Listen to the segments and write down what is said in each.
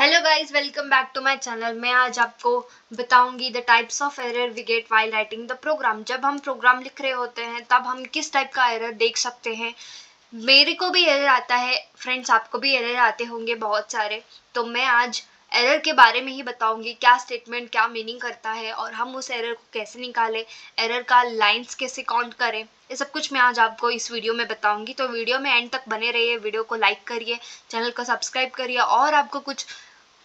Hello guys, welcome back to my channel. मैं आज आपको बताऊंगी the types of error we get while writing the program. जब हम प्रोग्राम लिख रहे होते हैं तब हम किस टाइप का एरर देख सकते हैं। मेरे को भी एरर आता है फ्रेंड्स, आपको भी एरर आते होंगे बहुत सारे। तो मैं आज एरर के बारे में ही बताऊंगी, क्या स्टेटमेंट क्या मीनिंग करता है और हम उस एरर को कैसे निकालें, एरर का लाइंस कैसे काउंट करें, ये सब कुछ मैं आज आपको इस वीडियो में बताऊंगी। तो वीडियो में एंड तक बने रहिए, वीडियो को लाइक करिए, चैनल को सब्सक्राइब करिए और आपको कुछ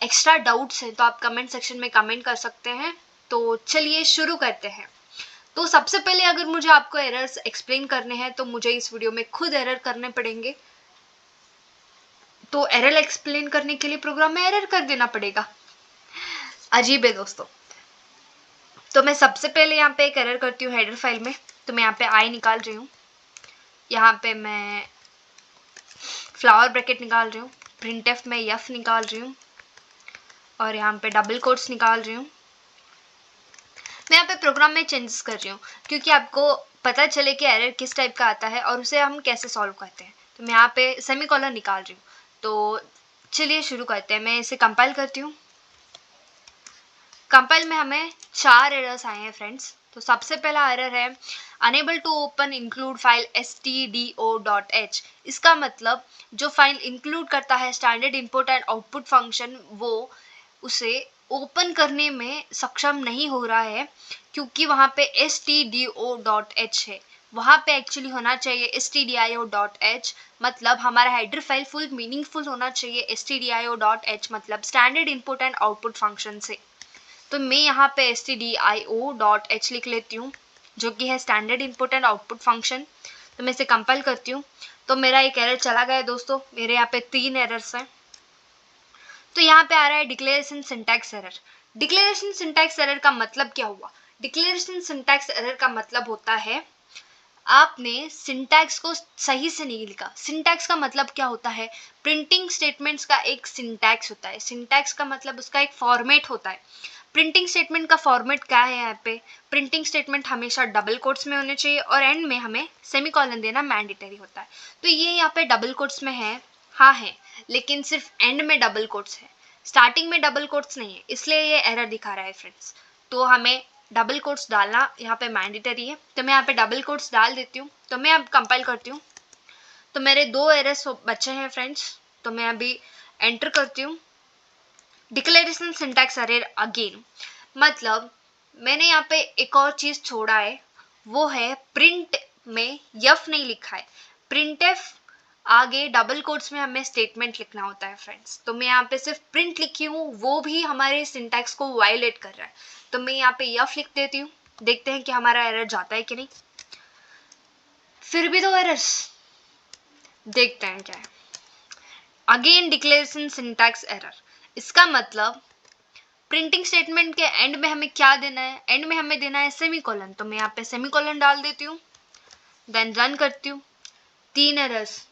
एक्स्ट्रा डाउट्स हैं तो आप कमेंट सेक्शन में कमेंट कर सकते हैं। तो चलिए शुरू करते हैं। तो सबसे पहले अगर मुझे आपको एरर्स एक्सप्लेन करने हैं तो मुझे इस वीडियो में खुद एरर करने पड़ेंगे। तो एरर एक्सप्लेन करने के लिए प्रोग्राम में एरर कर देना पड़ेगा। अजीब है दोस्तों। तो मैं सबसे पहले यहाँ पे एक एरर करती हूँ हेडर फाइल में। तो मैं यहाँ पे आई निकाल रही हूँ, यहाँ पे मैं फ्लावर ब्रैकेट निकाल रही हूँ, प्रिंटफ में यफ निकाल रही हूँ और यहाँ पे डबल कोट्स निकाल रही हूँ। मैं यहाँ पे प्रोग्राम में चेंजेस कर रही हूँ क्योंकि आपको पता चले कि एरर किस टाइप का आता है और उसे हम कैसे सॉल्व करते हैं। तो मैं यहाँ पे सेमीकोलन निकाल रही हूँ। तो चलिए शुरू करते हैं। मैं इसे कंपाइल करती हूँ। कंपाइल में हमें 4 एरर्स आए हैं फ्रेंड्स। तो सबसे पहला एरर है unable to open include file stdio.h। इसका मतलब जो फाइल इंक्लूड करता है standard input and output function, वो उसे ओपन करने में सक्षम नहीं हो रहा है क्योंकि वहाँ पे stdio.h है। वहाँ पे एक्चुअली होना चाहिए stdio.h, मतलब हमारा हेडर फाइल फुल मीनिंगफुल होना चाहिए stdio.h मतलब standard input and output function से। तो मैं यहाँ पे stdio.h लिख लेती हूँ जो कि है standard input and output function. तो मैं इसे कंपाइल करती हूँ। तो मेरा एक एरर चला गया दोस्तों। मेरे यहाँ पे 3 एरर्स हैं। तो यहाँ पे आ रहा है declaration syntax error. Declaration syntax error का मतलब क्या हुआ? डिक्लेरेशन सिंटैक्स एरर का मतलब होता है आपने सिंटैक्स को सही से नहीं लिखा। सिंटैक्स का मतलब क्या होता है? प्रिंटिंग स्टेटमेंट्स का एक सिंटैक्स होता है। सिंटैक्स का मतलब उसका एक फॉर्मेट होता है। प्रिंटिंग स्टेटमेंट का फॉर्मेट क्या है? यहाँ पे प्रिंटिंग स्टेटमेंट हमेशा डबल कोट्स में होने चाहिए और एंड में हमें सेमीकोलन देना मैंडेटरी होता है। तो ये यहाँ पे डबल कोट्स में है, हाँ है, लेकिन सिर्फ एंड में डबल कोट्स है, स्टार्टिंग में डबल कोट्स नहीं है, इसलिए ये एरर दिखा रहा है फ्रेंड्स। तो हमें डबल कोट्स डालना यहाँ पे मैंडेटरी है। तो मैं यहाँ पे डबल कोट्स डाल देती हूँ। तो मैं अब कंपाइल करती हूँ। तो मेरे 2 एरर्स बचे हैं फ्रेंड्स। तो मैं अभी एंटर करती हूँ डिक्लेरेशन सिंटैक्स एरर अगेन। मतलब मैंने यहाँ पे एक और चीज छोड़ा है, वो है प्रिंट में यफ नहीं लिखा है। प्रिंटफ आगे डबल कोट्स में हमें स्टेटमेंट लिखना होता है फ्रेंड्स। तो मैं यहाँ पे सिर्फ प्रिंट लिखी हूँ, वो भी हमारे सिंटैक्स को वायलेट कर रहा है। तो मैं यहाँ पे यफ लिख देती हूँ। देखते हैं कि हमारा एरर जाता है कि नहीं। फिर भी 2 एरर्स, देखते हैं क्या है। Again declaration syntax error. इसका मतलब प्रिंटिंग स्टेटमेंट के एंड में हमें क्या देना है? एंड में हमें देना है सेमीकोलन। तो मैं यहाँ पे सेमीकोलन डाल देती हूँ, देन रन करती हूँ। 3 एरर्स।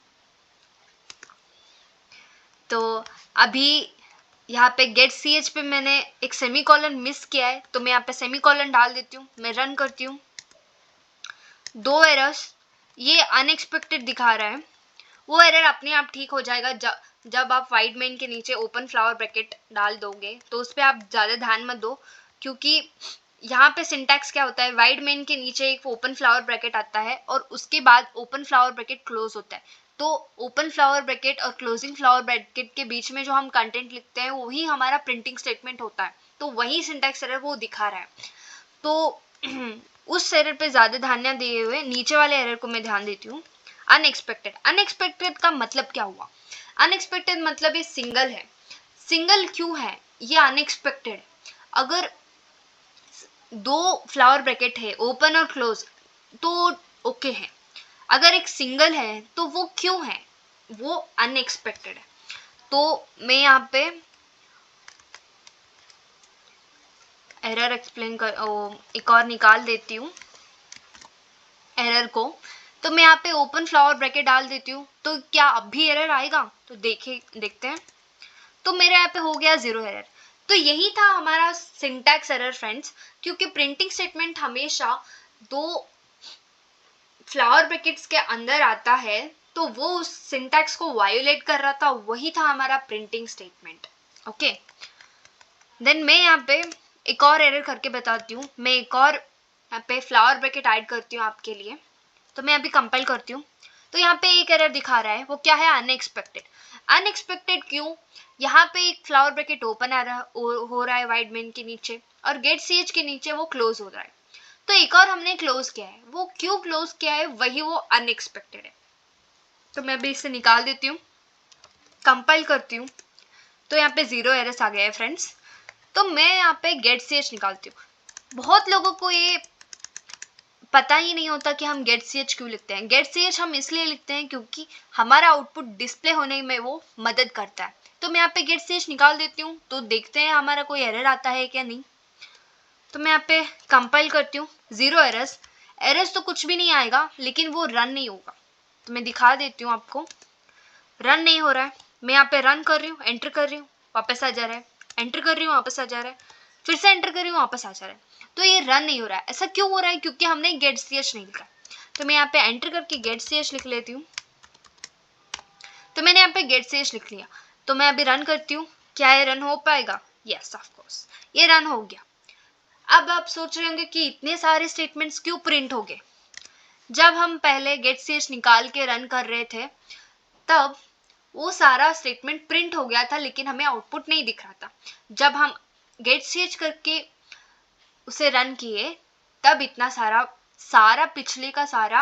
तो अभी यहाँ पे गेट ch पे मैंने एक सेमीकोलन मिस किया है, तो मैं यहाँ पे सेमीकोलन डाल देती हूँ। मैं रन करती हूँ। 2 एरर्स। ये अनएक्सपेक्टेड दिखा रहा है। वो एरर अपने आप ठीक हो जाएगा जब आप वाइड मेन के नीचे ओपन फ्लावर ब्रैकेट डाल दोगे। तो उस पर आप ज़्यादा ध्यान मत दो क्योंकि यहाँ पे सिंटैक्स क्या होता है, वाइड मेन के नीचे एक ओपन फ्लावर ब्रैकेट आता है और उसके बाद ओपन फ्लावर ब्रैकेट क्लोज होता है। तो ओपन फ्लावर ब्रैकेट और क्लोजिंग फ्लावर ब्रैकेट के बीच में जो हम कंटेंट लिखते हैं वही हमारा प्रिंटिंग स्टेटमेंट होता है। तो वही सिंटैक्स एरर वो दिखा रहा है। तो उस एरर पे ज़्यादा ध्यान न दिए हुए नीचे वाले एरर को मैं ध्यान देती हूँ। अनएक्सपेक्टेड। अनएक्सपेक्टेड का मतलब क्या हुआ? अनएक्सपेक्टेड मतलब ये सिंगल है। सिंगल क्यों है? ये अनएक्सपेक्टेड। अगर 2 फ्लावर ब्रैकेट है ओपन और क्लोज तो ओके है। अगर एक सिंगल है तो वो क्यों है? वो अनएक्सपेक्टेड है। तो मैं यहाँ पे एरर एक्सप्लेन कर एक और निकाल देती हूँ एरर को। तो मैं यहाँ पे ओपन फ्लावर ब्रैकेट डाल देती हूँ। तो क्या अब भी एरर आएगा? तो देखते हैं। तो मेरे यहाँ पे हो गया 0 एरर। तो यही था हमारा सिंटैक्स एरर फ्रेंड्स, क्योंकि प्रिंटिंग स्टेटमेंट हमेशा 2 फ्लावर ब्रैकेट्स के अंदर आता है तो वो उस सिंटैक्स को वायोलेट कर रहा था। वही था हमारा प्रिंटिंग स्टेटमेंट। ओके, देन मैं यहाँ पे एक और एरर करके बताती हूँ। मैं एक और यहाँ पे फ्लावर ब्रैकेट ऐड करती हूँ आपके लिए। तो मैं अभी कंपाइल करती हूँ। तो यहाँ पे एक एरर दिखा रहा है, वो क्या है, अनएक्सपेक्टेड। अनएक्सपेक्टेड क्यों? यहाँ पे एक फ्लावर ब्रैकेट ओपन हो रहा है वाइड मेन के नीचे, और गेट ch के नीचे वो क्लोज हो रहा है। तो एक और हमने क्लोज किया है, वो क्यों क्लोज किया है, वही वो अनएक्सपेक्टेड है। तो मैं अभी इसे निकाल देती हूँ, कंपाइल करती हूँ। तो यहाँ पे 0 एरर्स आ गया है फ्रेंड्स। तो मैं यहाँ पे गेट ch निकालती हूँ। बहुत लोगों को ये पता ही नहीं होता कि हम गेट ch क्यों लिखते हैं। गेट ch हम इसलिए लिखते हैं क्योंकि हमारा आउटपुट डिस्प्ले होने में वो मदद करता है। तो मैं यहाँ पे गेट ch निकाल देती हूँ। तो देखते हैं हमारा कोई एरर आता है क्या नहीं। तो मैं यहाँ पे कंपाइल करती हूँ, 0 एरर्स। एरर्स तो कुछ भी नहीं आएगा, लेकिन वो रन नहीं होगा। तो मैं दिखा देती हूँ आपको, रन नहीं हो रहा है। मैं यहाँ पे रन कर रही हूँ, एंटर कर रही हूँ, वापस आ जा रहा है, एंटर कर रही हूँ, वापस आ जा रहा है, फिर से एंटर कर रही हूँ, वापस आ जा रहा है। तो ये रन नहीं हो रहा है। ऐसा क्यों हो रहा है? क्योंकि हमने गेट ch नहीं लिखा। तो मैं यहाँ पे एंटर करके गेट ch लिख लेती हूँ। तो मैंने यहाँ पे गेट ch लिख लिया। तो मैं अभी रन करती हूँ। क्या ये रन हो पाएगा? यस, ऑफ कोर्स, ये रन हो गया। अब आप सोच रहे होंगे कि इतने सारे स्टेटमेंट्स क्यों प्रिंट हो गए। जब हम पहले गेट ch निकाल के रन कर रहे थे, तब वो सारा स्टेटमेंट प्रिंट हो गया था, लेकिन हमें आउटपुट नहीं दिख रहा था। जब हम गेट ch करके उसे रन किए, तब इतना सारा पिछले का सारा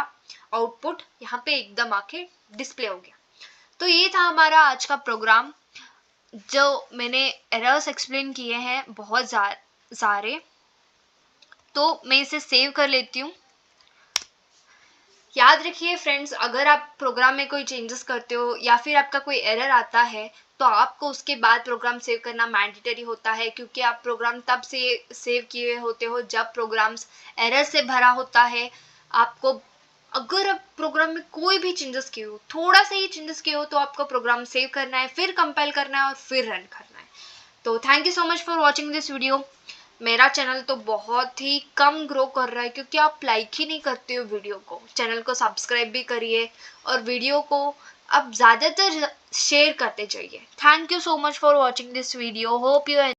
आउटपुट यहाँ पे एकदम आके डिस्प्ले हो गया। तो ये था हमारा आज का प्रोग्राम, जो मैंने एरर्स एक्सप्लेन किए हैं बहुत सारे। तो मैं इसे सेव कर लेती हूँ। याद रखिए फ्रेंड्स, अगर आप प्रोग्राम में कोई चेंजेस करते हो या फिर आपका कोई एरर आता है, तो आपको उसके बाद प्रोग्राम सेव करना मैंडेटरी होता है, क्योंकि आप प्रोग्राम तब से सेव किए होते हो जब प्रोग्राम्स एरर से भरा होता है। आपको अगर आप प्रोग्राम में कोई भी चेंजेस किए हो, थोड़ा सा ही चेंजेस किए हो, तो आपको प्रोग्राम सेव करना है, फिर कंपाइल करना है और फिर रन करना है। तो thank you so much for watching this video. मेरा चैनल तो बहुत ही कम ग्रो कर रहा है, क्योंकि आप लाइक ही नहीं करते हो वीडियो को। चैनल को सब्सक्राइब भी करिए और वीडियो को आप ज़्यादातर शेयर करते जाइए। Thank you so much for watching this video. Hope you